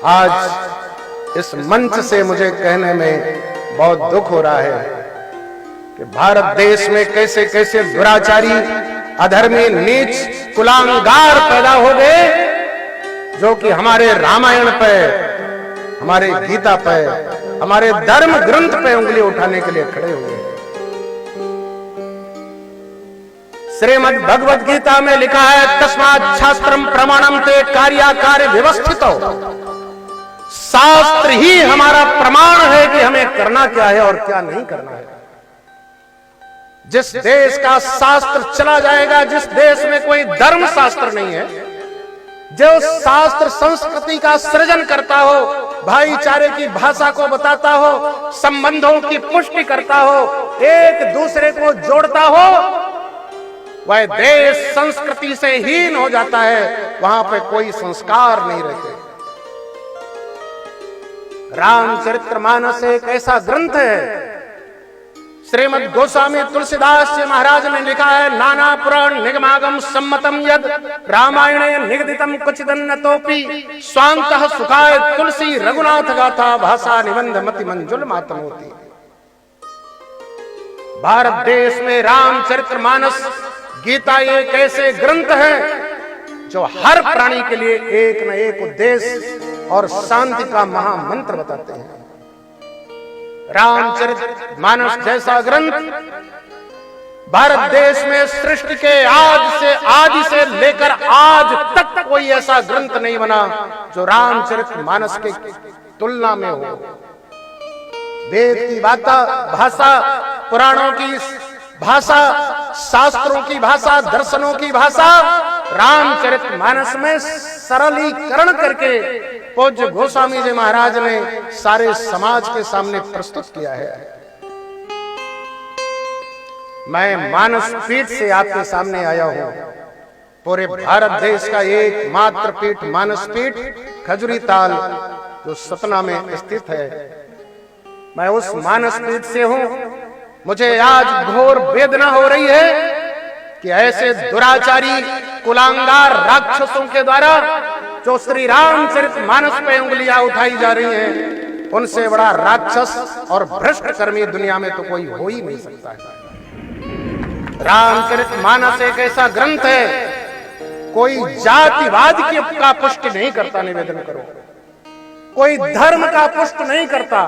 आज इस मंच से मुझे कहने में बहुत दुख हो रहा है कि भारत देश में कैसे कैसे दुराचारी, अधर्मी, नीच, कुलांगार पैदा हो गए जो कि हमारे रामायण पे, हमारे गीता पे, हमारे धर्म ग्रंथ पे उंगली उठाने के लिए खड़े हुए। श्रीमद् भगवद गीता में लिखा है, तस्मात् शास्त्रम प्रमाणम ते कार्याकार्य व्यवस्थितो। शास्त्र ही हमारा प्रमाण है कि हमें करना क्या है और क्या नहीं करना है। जिस देश का शास्त्र चला जाएगा, जिस देश में कोई धर्म शास्त्र नहीं है, जो शास्त्र संस्कृति का सृजन करता हो, भाईचारे की भाषा को बताता हो, संबंधों की पुष्टि करता हो, एक दूसरे को जोड़ता हो, वह देश संस्कृति से हीन हो जाता है। वहां पे कोई संस्कार नहीं रहते। रामचरितमानस एक ऐसा ग्रंथ है, श्रीमद् गोस्वामी तुलसीदास जी महाराज ने लिखा है, नाना पुराण निगमागम सम्मतम यद रामायणे निगदितम कुचिदन्नतोपि स्वांतः सुखाय तुलसी रघुनाथ गाथा भाषा निबंध मति मंजुल मातमोति। भारत देश में रामचरितमानस गीता एक ऐसे ग्रंथ है जो हर प्राणी के लिए एक न एक उद्देश्य और शांति का महामंत्र बताते हैं। रामचरितमानस जैसा ग्रंथ भारत देश में सृष्टि के आदि से लेकर आज तक कोई ऐसा ग्रंथ नहीं बना जो रामचरितमानस के तुलना में हो। वेद की भाषा, पुराणों की भाषा, शास्त्रों की भाषा, दर्शनों की भाषा रामचरितमानस में सरलीकरण करके पूज्य गोस्वामी जी महाराज ने सारे समाज के सामने प्रस्तुत किया है। मैं मानस पीठ से आपके सामने आया हूं। पूरे भारत देश का एकमात्र पीठ मानस पीठ खजुरी ताल जो सतना में स्थित है, मैं उस मानस पीठ से हूं। मुझे आज घोर वेदना हो रही है कि ऐसे दुराचारी, कुलांगार राक्षसों के द्वारा जो श्री रामचरितमानस पे उंगलियां उठाई जा रही हैं, उनसे बड़ा राक्षस और भ्रष्ट कर्मी दुनिया में तो कोई हो ही नहीं सकता है। रामचरितमानस एक ऐसा ग्रंथ है, कोई जातिवाद का पुष्टि नहीं करता, निवेदन करो, कोई धर्म का पुष्टि नहीं करता,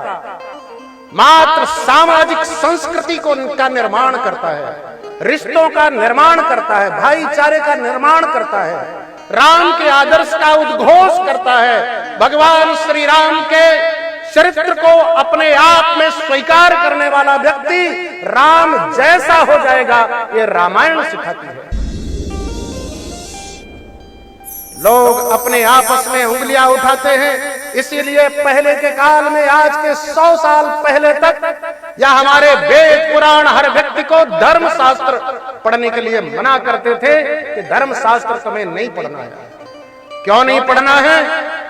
मात्र सामाजिक संस्कृति को का निर्माण करता है, रिश्तों का निर्माण करता है, भाईचारे का निर्माण करता है, राम के आदर्श का उद्घोष करता है। भगवान श्री राम के चरित्र को अपने आप में स्वीकार करने वाला व्यक्ति राम जैसा हो जाएगा, ये रामायण सिखाती है। लोग अपने आपस में उंगलियां उठाते हैं, इसीलिए पहले के काल में, आज के 100 साल पहले तक या हमारे वेद पुराण हर व्यक्ति को धर्म शास्त्र पढ़ने के लिए मना करते थे कि धर्म शास्त्र तुम्हें नहीं पढ़ना है। क्यों नहीं पढ़ना है?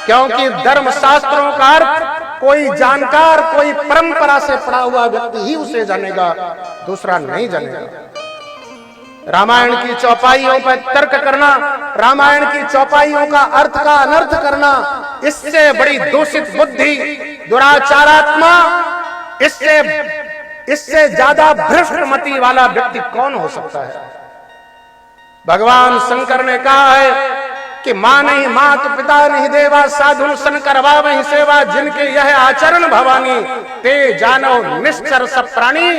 क्योंकि धर्म शास्त्रों का अर्थ कोई जानकार, कोई परंपरा से पढ़ा हुआ व्यक्ति ही उसे जानेगा, दूसरा नहीं जानेगा। रामायण की चौपाइयों पर तर्क करना, रामायण की चौपाइयों का अर्थ का अनर्थ करना, इससे बड़ी दूषित बुद्धि, दुराचारात्मा, इससे ज्यादा भ्रष्टमति वाला व्यक्ति कौन हो सकता है? भगवान शंकर ने कहा है कि मां नहीं मात पिता नहीं देवा, साधु सन करवा वही सेवा, जिनके यह आचरण भवानी, ते जानो निश्चर सब प्राणी।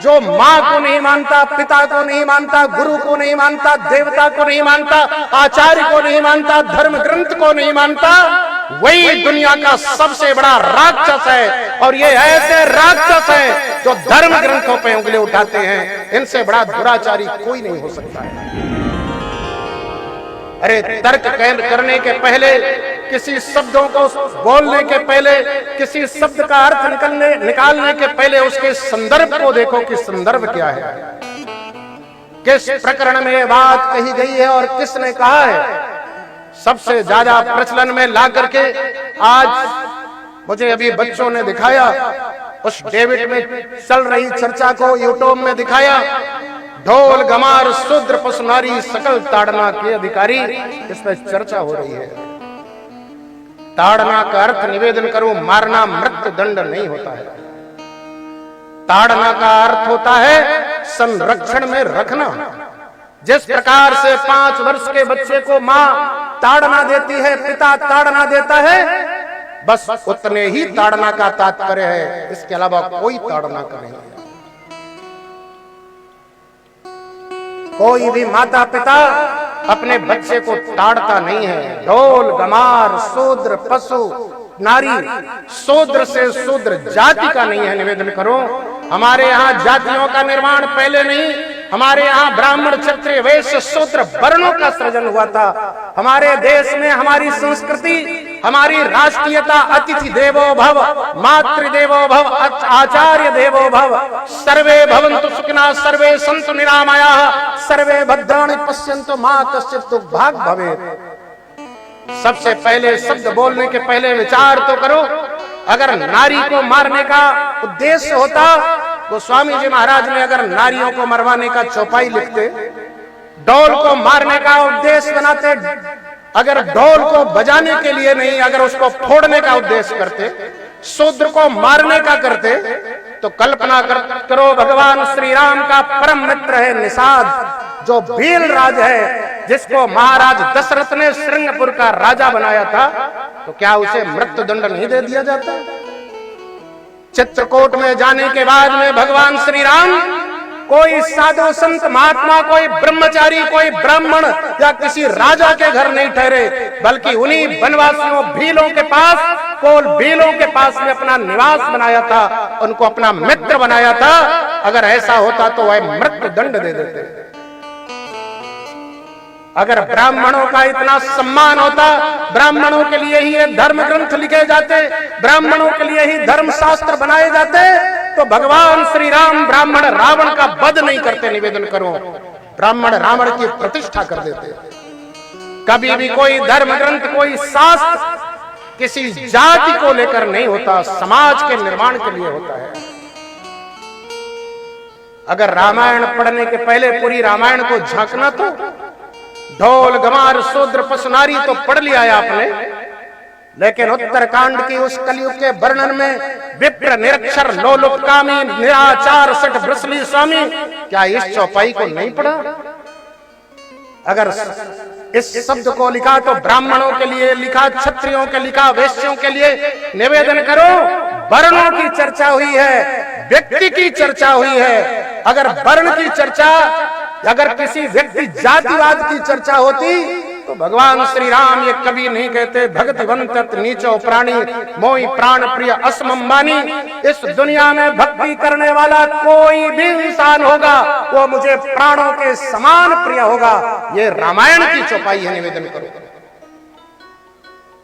जो माँ को नहीं मानता, पिता को नहीं मानता, गुरु को नहीं मानता, देवता को नहीं मानता, आचार्य को नहीं मानता, धर्म ग्रंथ को नहीं मानता, वही दुनिया का सबसे बड़ा राक्षस है। और ये ऐसे राक्षस हैं जो धर्म ग्रंथों पे उंगली उठाते हैं। इनसे बड़ा दुराचारी कोई नहीं हो सकता है। अरे तर्क करने के पहले, किसी शब्दों को बोलने के पहले, किसी शब्द का अर्थ निकालने के पहले उसके संदर्भ को देखो कि संदर्भ क्या है, किस प्रकरण में ये बात कही गई है और किसने कहा है। सबसे ज्यादा प्रचलन में ला करके आज मुझे अभी बच्चों ने दिखाया, उस डेविड में चल रही चर्चा को यूट्यूब में दिखाया, ढोल गमार शूद्र पशु नारी सकल ताड़ना के अधिकारी, इस पर चर्चा हो रही है। ताड़ना का अर्थ निवेदन करूं, मारना मृत्यु दंड नहीं होता है। ताड़ना का अर्थ होता है संरक्षण में रखना। जिस प्रकार से 5 वर्ष के बच्चे को मां ताड़ना देती है, पिता ताड़ना देता है, बस उतने ही ताड़ना का तात्पर्य है, इसके अलावा कोई ताड़ना का नहीं है। कोई भी माता पिता अपने बच्चे को ताड़ता नहीं है। ढोल गमार शूद्र पशु नारी शूद्र से शूद्र जाति का नहीं है। निवेदन करो, हमारे यहाँ जातियों का निर्माण पहले नहीं, हमारे यहाँ ब्राह्मण क्षत्रिय वैश्य शूद्र वर्णों का सृजन हुआ था। हमारे देश में हमारी संस्कृति, हमारी राष्ट्रीयता अतिथि देवो भव, मातृ देवो भव, आचार्य देवो भव, सर्वे भवन्तु सुखिनः, सर्वे सन्तु निरामयाः, सर्वे भद्राणि पश्यन्तु मा कश्चित् दुर्भाग् भवेत्। सबसे पहले शब्द बोलने के पहले विचार तो करो। अगर नारी को मारने का उद्देश्य होता तो स्वामी जी महाराज ने अगर नारियों को मरवाने का चौपाई लिखते, ढोल को मारने का उद्देश्य बनाते, अगर ढोल को बजाने के लिए नहीं, अगर उसको फोड़ने का उद्देश्य करते, शूद्र को मारने का करते, तो कल्पना करो भगवान श्री राम का परम मित्र है निषाद, जो भील राज है, जिसको महाराज दशरथ ने श्रृंगपुर का राजा बनाया था, तो क्या उसे मृत्यु दंड नहीं दे दिया जाता? चित्रकूट में जाने के बाद में भगवान श्री राम कोई साधु संत महात्मा, कोई ब्रह्मचारी, कोई ब्राह्मण या किसी राजा के घर नहीं ठहरे, बल्कि उन्हीं वनवासियों भीलों के पास, कोल भीलों के पास में अपना निवास बनाया था, उनको अपना मित्र बनाया था। अगर ऐसा होता तो वह मृत्यु दंड दे देते। अगर ब्राह्मणों का इतना सम्मान होता, ब्राह्मणों के लिए ही ये धर्म ग्रंथ लिखे जाते, ब्राह्मणों के लिए ही धर्म शास्त्र बनाए जाते, तो भगवान श्री राम ब्राह्मण रावण का वध नहीं करते। निवेदन करो, ब्राह्मण रावण की प्रतिष्ठा कर देते। कभी भी कोई धर्म ग्रंथ, कोई शास्त्र किसी जाति को लेकर नहीं होता, समाज के निर्माण के लिए होता है। अगर रामायण पढ़ने के पहले पूरी रामायण को झांकना, तो ढोल गमार शूद्र पशु नारी तो पढ़ लिया है आपने, लेकिन उत्तरकांड की उस कलयुग के वर्णन में विप्र निरक्षर लोलुपकामी निराचार सठ ब्रसली स्वामी, क्या इस चौपाई को नहीं पढ़ा? अगर इस शब्द को लिखा तो ब्राह्मणों के लिए लिखा, क्षत्रियों के लिखा, वैश्यों के लिए। निवेदन करो, वर्णों की चर्चा हुई है, व्यक्ति की चर्चा हुई है। अगर वर्ण की चर्चा, अगर किसी व्यक्ति जातिवाद की चर्चा होती, तो भगवान श्री राम ये कभी नहीं कहते भक्तिवंत नीचो प्राणी मोहि प्राण प्रिय असमंबानी। इस दुनिया में भक्ति करने वाला कोई भी इंसान होगा, वो मुझे प्राणों के समान प्रिय होगा। ये रामायण की चौपाई है। निवेदन करो,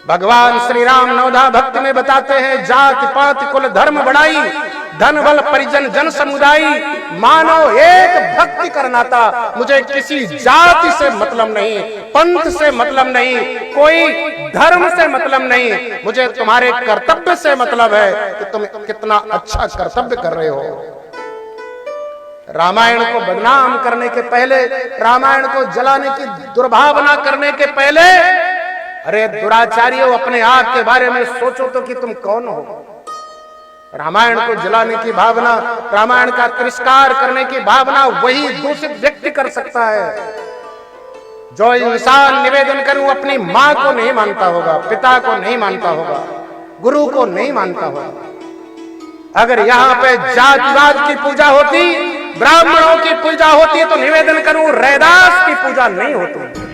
भगवान श्री राम नवधा भक्ति में बताते हैं, जाति पात कुल धर्म बढ़ाई, धन बल परिजन जन समुदाय, मानो एक भक्ति करना था। मुझे किसी जाति से मतलब नहीं, पंथ से मतलब नहीं, कोई धर्म से मतलब नहीं, मुझे तुम्हारे कर्तव्य से मतलब है कि तुम कितना अच्छा कर्तव्य कर रहे हो। रामायण को बदनाम करने के पहले, रामायण को जलाने की दुर्भावना करने के पहले, अरे दुराचारियों, अपने आप के बारे में सोचो तो कि तुम कौन हो। रामायण को जलाने की भावना, रामायण का तिरस्कार करने की भावना वही दूषित व्यक्ति कर सकता है जो इंसान, निवेदन करूं, अपनी मां को नहीं मानता होगा, पिता को नहीं मानता होगा, गुरु को नहीं मानता होगा। अगर यहाँ पे जातिवाद की पूजा होती, ब्राह्मणों की पूजा होती, तो निवेदन करूं रैदास की पूजा नहीं होती,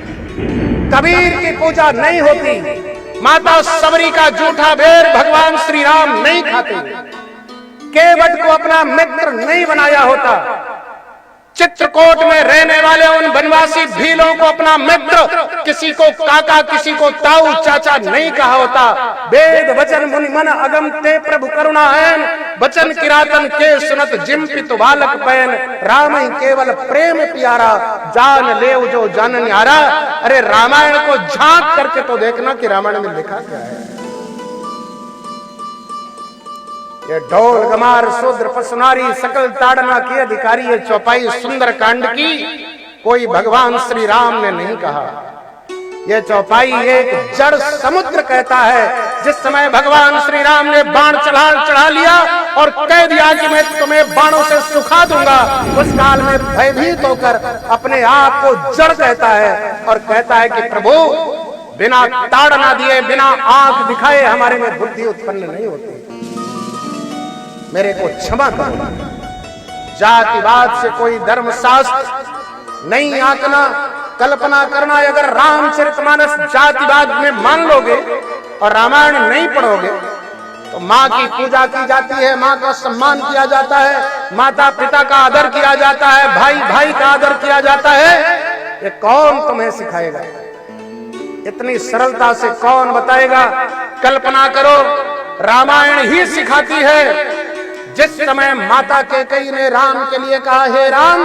कबीर की पूजा नहीं होती, माता सबरी का जूठा बेर भगवान श्री राम नहीं खाते, केवट को अपना मित्र नहीं बनाया होता, चित्रकूट में रहने वाले उन वनवासी भीलों को अपना मित्र, किसी को काका, किसी को ताऊ चाचा नहीं कहा होता। वेद वचन मुनि मन अगम ते प्रभु करुणा है, वचन किरातन के सुनत जिम पितु बालक पैन, राम ही केवल प्रेम प्यारा, जान ले जो जान न्यारा। अरे रामायण को झांक करके तो देखना कि रामायण में लिखा क्या है। ये ढोल गमार शूद्र पशुनारी सकल ताड़ना की अधिकारी, ये चौपाई सुंदर कांड की कोई भगवान श्री राम ने नहीं कहा। ये चौपाई एक जड़ समुद्र कहता है। जिस समय भगवान श्री राम ने बाण चढ़ा लिया और कह दिया कि मैं तुम्हें बाणों से सुखा दूंगा, उस काल में भयभीत होकर अपने आप को जड़ कहता है और कहता है कि प्रभु बिना ताड़ ना दिए, बिना आंख दिखाए हमारे में बुद्धि उत्पन्न नहीं होती, मेरे को क्षमा करो। जातिवाद से कोई धर्मशास्त्र नहीं आंकना, कल्पना करना। अगर रामचरितमानस जातिवाद में मान लोगे और रामायण नहीं पढ़ोगे तो माँ की पूजा की जाती है, माँ का सम्मान किया जाता है, माता पिता का आदर किया जाता है, भाई भाई का आदर किया जाता है। ये कौन तुम्हें सिखाएगा? इतनी सरलता से कौन बताएगा? कल्पना करो, रामायण ही सिखाती है। जिस समय माता कैकेयी ने राम के लिए कहा, हे राम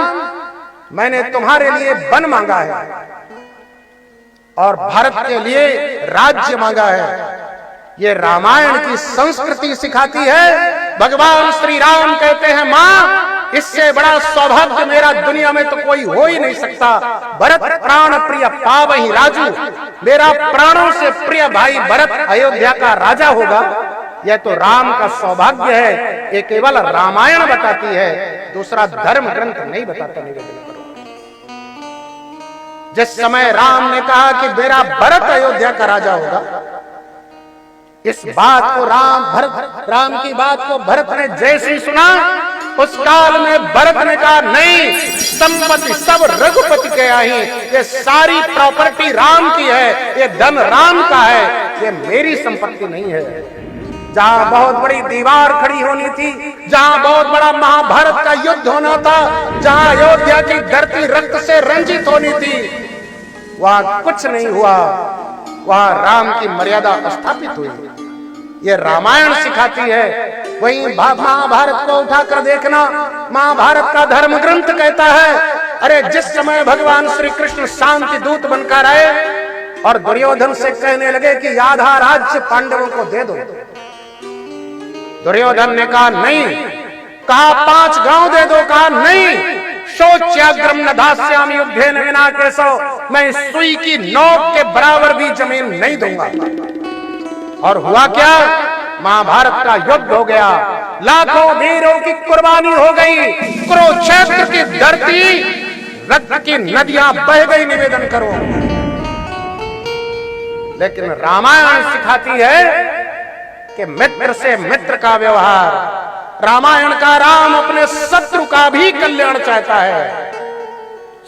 मैंने तुम्हारे लिए वन मांगा है और भारत के लिए राज्य मांगा है, ये रामायण की संस्कृति सिखाती है। भगवान श्री राम कहते हैं, मां इससे बड़ा सौभाग्य मेरा दुनिया में तो कोई हो ही नहीं सकता। भरत प्राण प्रिय पावहि राजू, मेरा प्राणों से प्रिय भाई भरत अयोध्या का राजा होगा। यह तो राम का सौभाग्य है। ये केवल रामायण बताती है, दूसरा धर्म ग्रंथ नहीं बताता। निवेदन करो, जिस समय राम ने कहा कि मेरा भरत अयोध्या का राजा होगा, इस बात को राम की बात को भरत ने जैसे ही सुना, उस काल में भरत ने कहा नहीं, संपत्ति सब रघुपति के आई, ये सारी प्रॉपर्टी राम की है, ये धन राम का है, ये मेरी संपत्ति नहीं है। जहां बहुत बड़ी दीवार खड़ी होनी थी, जहां बहुत बड़ा महाभारत का युद्ध होना था, जहां अयोध्या की धरती रक्त से रंजित होनी थी, वहां कुछ नहीं हुआ। वहां राम की मर्यादा स्थापित हुई। ये रामायण सिखाती है। वहीं महाभारत को उठाकर देखना, महाभारत का धर्म ग्रंथ कहता है, अरे जिस समय भगवान श्री कृष्ण शांति दूत बनकर आए और दुर्योधन से कहने लगे कि आधा राज्य पांडवों को दे दो, दुर्योधन ने कहा नहीं। कहा 5 गांव दे दो, कहा नहीं। शोच्याग्रम न दास्यामि युद्धेन विना केशव, मैं सुई की नोक के बराबर भी जमीन नहीं दूंगा। और हुआ क्या? महाभारत का युद्ध हो गया, लाखों वीरों की कुर्बानी हो गई, कुरुक्षेत्र की धरती रक्त की नदियां बह गई। निवेदन करो, लेकिन रामायण सिखाती है कि मित्र से मित्र का व्यवहार। रामायण का राम अपने शत्रु का भी कल्याण चाहता है,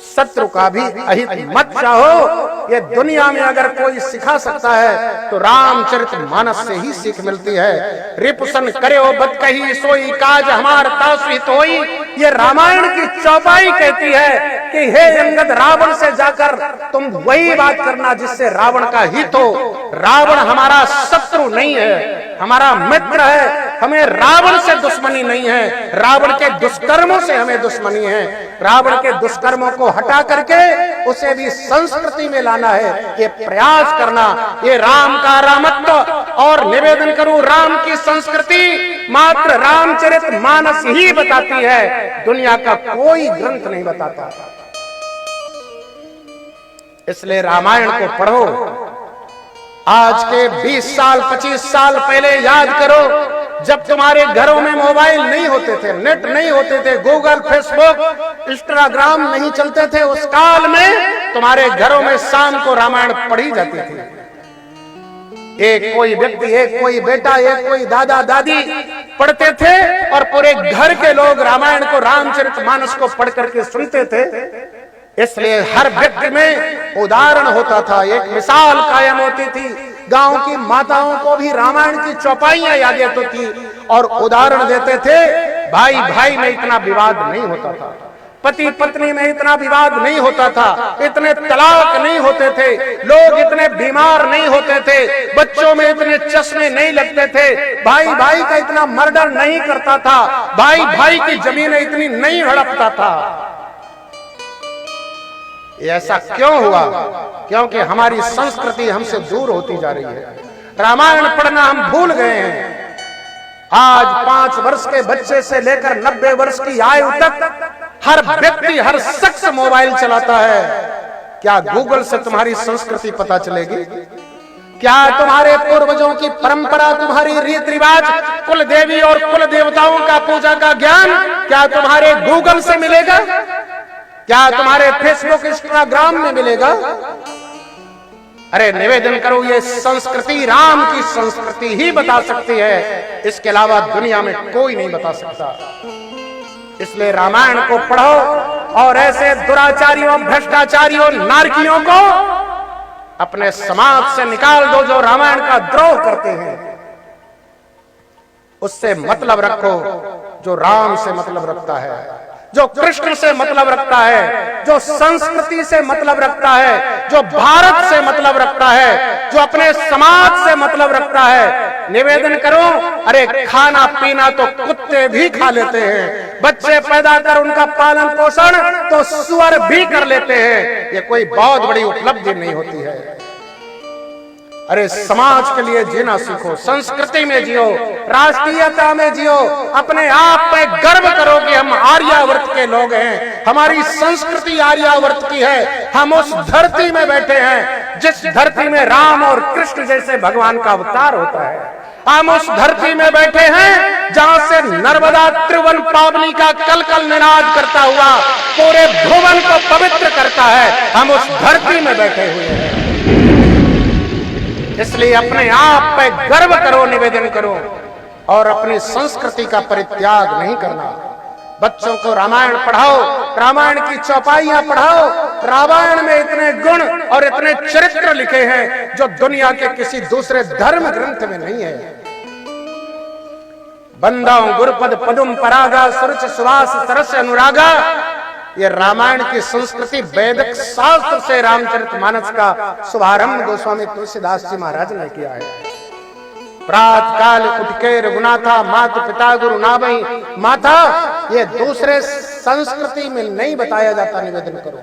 शत्रु का भी अहित मत चाहो। ये दुनिया में अगर कोई सिखा सकता है तो रामचरितमानस से ही सीख मिलती है। रिपुसन करे ओ बत कही सोई काज हमार तासुहित होई, ये रामायण की चौपाई कहती है कि हे अंगद, रावण से जाकर तुम वही बात करना जिससे रावण का हित हो। रावण हमारा शत्रु नहीं है, हमारा मित्र है। हमें रावण से दुश्मनी नहीं है, रावण के दुष्कर्मों से हमें दुश्मनी है। रावण के दुष्कर्मों को हटा करके उसे भी संस्कृति में लाना है, ये प्रयास करना। ये राम का रामत्व। और निवेदन करूं, राम की संस्कृति मात्र रामचरितमानस ही बताती है, दुनिया का कोई ग्रंथ नहीं बताता। इसलिए रामायण को पढ़ो। आज के 20 साल 25 साल पहले याद करो, जब तुम्हारे घरों में मोबाइल नहीं होते थे, नेट नहीं होते थे, गूगल फेसबुक इंस्टाग्राम नहीं चलते थे, उस काल में तुम्हारे घरों में शाम को रामायण पढ़ी जाती थी। एक कोई व्यक्ति, एक कोई बेटा, एक कोई दादा दादी पढ़ते थे और पूरे घर के लोग रामायण को, रामचरितमानस को पढ़ करके सुनते थे। इसलिए हर व्यक्ति में उदाहरण होता था, एक मिसाल कायम होती थी। गांव की माताओं को भी रामायण की चौपाइयां याद होती थी और उदाहरण देते थे। भाई भाई में इतना विवाद नहीं होता था, पति पत्नी में इतना विवाद नहीं होता था, इतने तलाक नहीं होते थे, लोग इतने बीमार नहीं होते थे, बच्चों में इतने चश्मे नहीं लगते थे, भाई भाई का इतना मर्डर नहीं करता था, भाई भाई की जमीनें इतनी नहीं हड़पता था। ऐसा क्यों हुआ? क्योंकि हमारी संस्कृति हमसे दूर होती जा रही है। रामायण पढ़ना हम भूल गए हैं। आज 5 वर्ष के बच्चे से लेकर 90 वर्ष की आयु तक हर व्यक्ति, हर शख्स मोबाइल चलाता है। क्या गूगल से तुम्हारी संस्कृति पता चलेगी? क्या तुम्हारे पूर्वजों की परंपरा, तुम्हारी रीत रिवाज, कुल देवी और कुल देवताओं का पूजा का ज्ञान क्या तुम्हारे गूगल से मिलेगा? क्या तुम्हारे फेसबुक इंस्टाग्राम में मिलेगा? अरे निवेदन करो, ये संस्कृति राम की संस्कृति ही बता सकती है, इसके अलावा दुनिया में कोई नहीं बता सकता। इसलिए रामायण को पढ़ो और ऐसे दुराचारियों, भ्रष्टाचारियों, नारकियों को अपने समाज से निकाल दो जो रामायण का द्रोह करते हैं। उससे मतलब रखो जो राम से मतलब रखता है, जो कृष्ण से मतलब रखता है, जो संस्कृति से मतलब रखता है, जो भारत से मतलब रखता है, जो अपने समाज से मतलब रखता है। निवेदन करो, अरे खाना पीना तो कुत्ते भी खा लेते हैं, बच्चे पैदा कर उनका पालन पोषण तो सुअर भी कर लेते हैं। ये कोई बहुत बड़ी उपलब्धि नहीं होती है। अरे समाज के लिए जीना सीखो, संस्कृति में जियो, राष्ट्रीयता में जियो, अपने आप पे गर्व करो कि हम आर्यावर्त के लोग हैं, हमारी संस्कृति आर्यावर्त की है। हम उस धरती में बैठे हैं जिस धरती में राम और कृष्ण जैसे भगवान का अवतार होता है। हम उस धरती में बैठे हैं जहां से नर्मदा त्रिभुवन पावनी का कलकल निनाद करता हुआ पूरे भुवन को पवित्र करता है। हम उस धरती में बैठे हुए हैं, इसलिए अपने आप पे गर्व करो, निवेदन करो और अपनी संस्कृति का परित्याग नहीं करना। बच्चों को रामायण पढ़ाओ, रामायण की चौपाइयां पढ़ाओ। रामायण में इतने गुण और इतने चरित्र लिखे हैं जो दुनिया के किसी दूसरे धर्म ग्रंथ में नहीं है। बंदाओं गुरुपद पदुम परागा सुरुच सुवास सरस अनुरागा, ये रामायण की संस्कृति वैदिक शास्त्र से रामचरितमानस का शुभारंभ गोस्वामी तुलसीदास जी महाराज ने किया है। प्रात काल उठके रघुनाथा मात पिता गुरु नाभई माता, ये दूसरे संस्कृति में नहीं बताया जाता। निवेदन करो,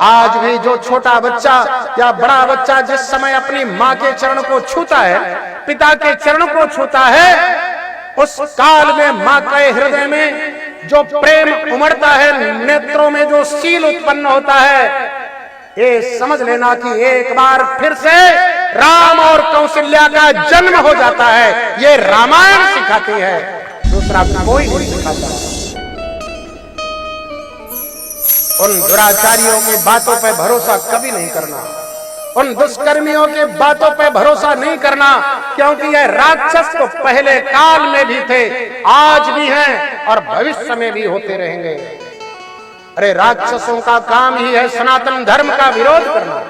आज भी जो छोटा बच्चा या बड़ा बच्चा जिस समय अपनी माँ के चरण को छूता है, पिता के चरण को छूता है, उस काल में माँ के हृदय में जो प्रेम उमड़ता है, नेत्रों में जो शील उत्पन्न होता है, ये समझ लेना कि एक बार फिर से राम और कौशल्या का जन्म हो जाता है। ये रामायण सिखाती है, दूसरा कोई नहीं सिखाता। उन दुराचारियों की बातों पे भरोसा कभी नहीं करना, उन दुष्कर्मियों की बातों पे भरोसा नहीं करना, क्योंकि ये राक्षस तो पहले काल में भी थे, आज भी हैं और भविष्य में भी होते रहेंगे। अरे राक्षसों का काम ही है सनातन धर्म का विरोध करना।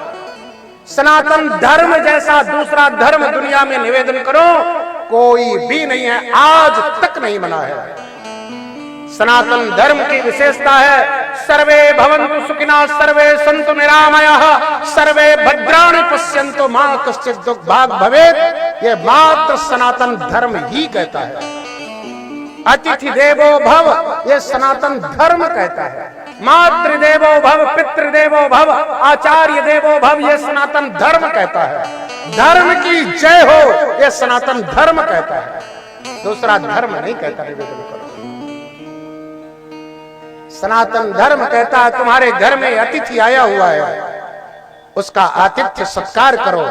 सनातन धर्म जैसा दूसरा धर्म दुनिया में निवेदन करो कोई भी नहीं है, आज तक नहीं बना है। सनातन धर्म की विशेषता है सर्वे भवन्तु सुखिनः सर्वे सन्तु निरामयाः सर्वे भद्राणि पश्यन्तु मा कश्चित् दुर्भाग् भवेत्। ये मात्र सनातन धर्म ही कहता है। अतिथि देवो भव, ये सनातन धर्म कहता है। मातृ देवो भव, पितृ देवो भव, आचार्य देवो भव, ये सनातन धर्म कहता है। धर्म की जय हो, ये सनातन धर्म कहता है, दूसरा धर्म नहीं कहता। निवेदन करो, सनातन धर्म कहता है तुम्हारे घर में अतिथि आया हुआ है, उसका आतिथ्य सत्कार करो,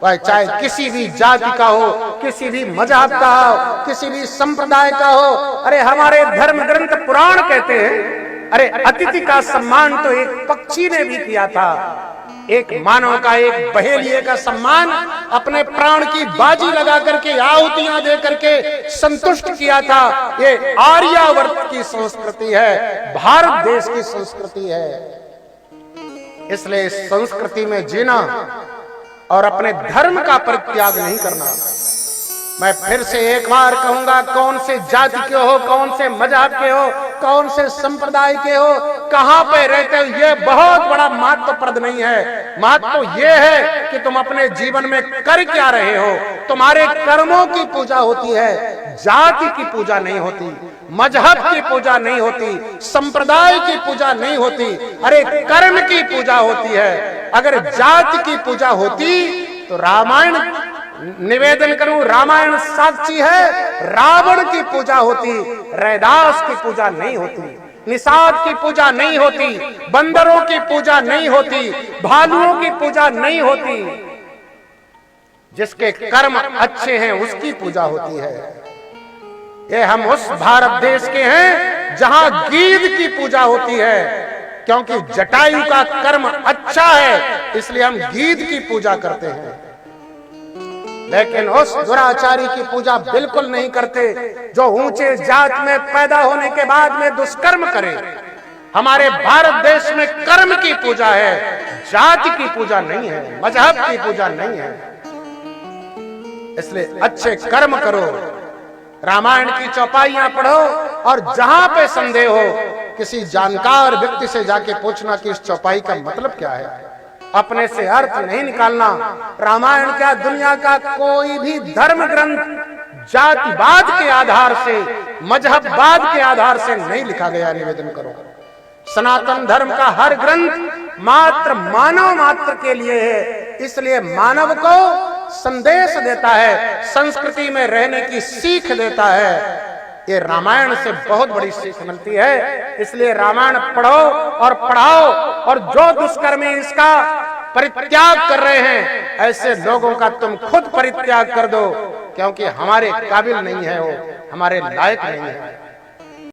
वह चाहे किसी भी जाति का हो, किसी भी मजहब का हो, किसी भी संप्रदाय का हो। अरे हमारे धर्म ग्रंथ पुराण कहते हैं, अरे अतिथि का सम्मान तो एक पक्षी ने भी किया था, एक मानव का, एक बहेलिये का सम्मान अपने प्राण की बाजी लगा करके, आहुतियां दे करके संतुष्ट किया था। ये आर्यावर्त की संस्कृति है, भारत देश की संस्कृति है। इसलिए इस संस्कृति में जीना और अपने धर्म का परित्याग नहीं करना। मैं फिर से एक बार कहूंगा, कौन से जाति के हो, कौन से मजहब के हो, कौन से संप्रदाय के हो, कहां पे रहते हो, ये बहुत बड़ा महत्वप्रद नहीं है। महत्व ये है कि तुम अपने जीवन में कर क्या रहे हो। तुम्हारे कर्मों की पूजा होती है, जाति की पूजा नहीं होती, मजहब की पूजा नहीं होती, संप्रदाय की पूजा नहीं होती। अरे कर्म की पूजा होती है। अगर जाति की पूजा होती तो रामायण, निवेदन करूं, रामायण साक्षी है, रावण की पूजा होती, रैदास की पूजा नहीं होती। निषाद की पूजा नहीं होती, बंदरों की पूजा नहीं होती, भालुओं की पूजा नहीं होती। जिसके कर्म अच्छे हैं उसकी पूजा होती है। ये हम उस भारत देश के हैं जहां गीध की पूजा होती है, क्योंकि जटायु का कर्म अच्छा है इसलिए हम गीध की पूजा करते हैं। लेकिन उस दुराचारी की पूजा बिल्कुल नहीं करते जो ऊंचे जात में पैदा होने के बाद में दुष्कर्म करे। हमारे भारत देश में कर्म की पूजा है, जाति की पूजा नहीं है, मजहब की पूजा नहीं है। इसलिए अच्छे कर्म करो, रामायण की चौपाइयां पढ़ो, और जहां पे संदेह हो किसी जानकार व्यक्ति से जाके पूछना कि इस चौपाई का मतलब क्या है। अपने से अर्थ नहीं निकालना। रामायण क्या, दुनिया का कोई भी धर्म ग्रंथ जातिवाद के आधार से, मजहबवाद के आधार से नहीं लिखा गया। निवेदन करो, सनातन धर्म का हर ग्रंथ मात्र मानव मात्र के लिए है, इसलिए मानव को संदेश देता है, संस्कृति में रहने की सीख देता है। ये रामायण से बहुत बड़ी सीख मिलती है। इसलिए रामायण पढ़ो और पढ़ाओ, और जो दुष्कर्मी इसका परित्याग कर रहे हैं ऐसे लोगों का तुम खुद परित्याग कर दो, क्योंकि हमारे काबिल नहीं है, वो हमारे लायक नहीं है।